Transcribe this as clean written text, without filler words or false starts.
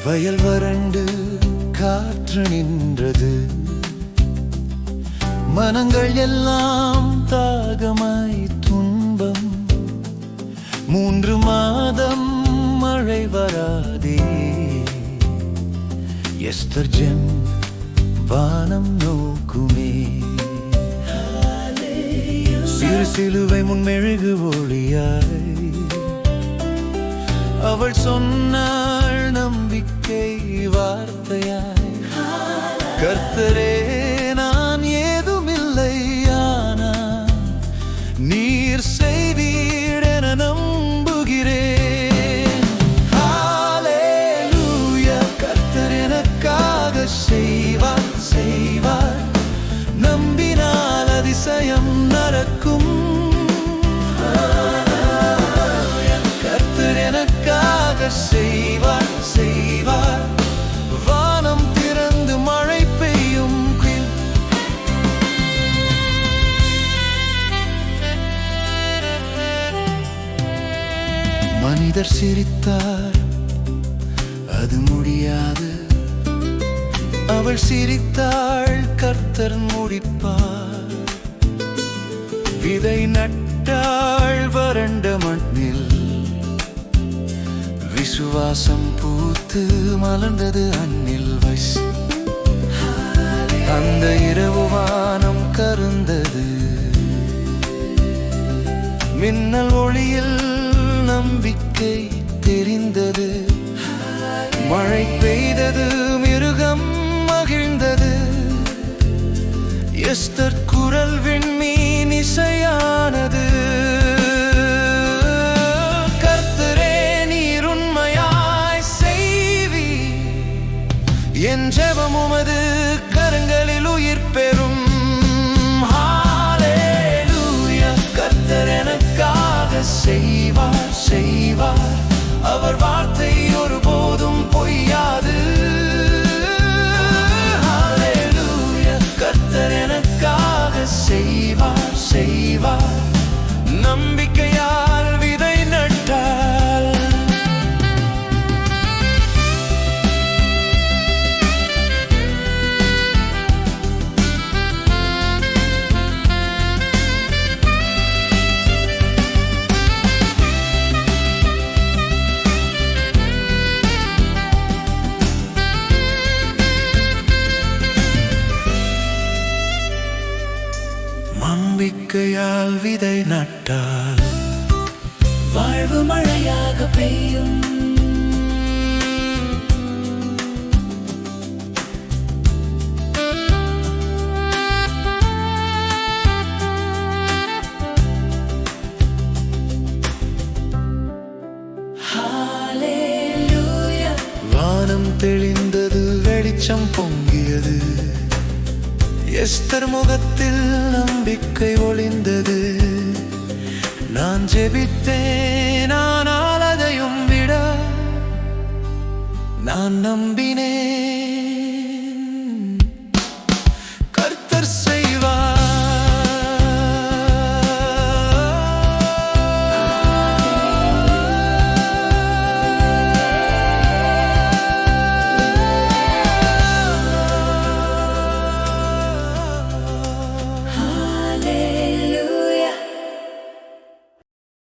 வயல் வறண்டு காற்று நின்றது, மனங்கள் எல்லாம் தாகமாய் துன்பம். 3 மாதம் மழை வராதே. எஸ்தர் ஜெம் வானம் நோக்குமே. சிறு சிலுவை முன்மெழுகு ஒளியாய் அவள் சொன்னாள் நம்பிக்கை வார்த்தையாய். கர்த்தரே நான் ஏதுமில்லை, ஆனால் நீர் செய்வீர் என நம்புகிறேன். ஹல்லேலூயா, கர்த்தர் எனக்காக செய்வார் செய்வார். நம்பினால் அதிசயம் நடக்கும். கர்த்தர் எனக்காக செய்வார் செய்வார். வானம் திறந்து மழை பெய்யும். மனிதர் சிரித்தார், அது முடியாது. அவள் சிரித்தாள், கர்த்தர் முடிப்பார். விதை நட்டாள் வறண்ட மண்ணில், விசுவாசம் பூத்து மலர்ந்தது அந்நில். அந்த இரவு வானம் கருந்தது, மின்னல் ஒளியில் நம்பிக்கை தெரிந்தது. மழை பெய்தது, மிருகம் மகிழ்ந்தது. எஸ்தர் குரல் விண்மீன் இசையானது. கர்த்தரே நீர் உண்மையாய் செய்வீர், என் ஜெபம் உமது கரங்களில் உயிர் பெறும். ஹல்லேலூயா, கர்த்தர் எனக்காக செய்வார் செய்வார். அவர் வார்த்தை ஒருபோதும் பொய்யாது. ஹல்லேலூயா, கர்த்தர் எனக்காக செய்வார் செய்வார். நம்பிக்கையால் விதை நட்டால் நம்பிக்கையால் விதை நட்டால் வாழ்வு மழையாக பெய்யும். ஹல்லேலூயா, வானம் தெளிந்தது, வெளிச்சம் பொங்கியது. எஸ்தர் முகத்தில் நம்பிக்கை ஒளிந்தது. நான் ஜெபித்தேன், ஆனால் அதையும் விட நான் நம்பினேன்.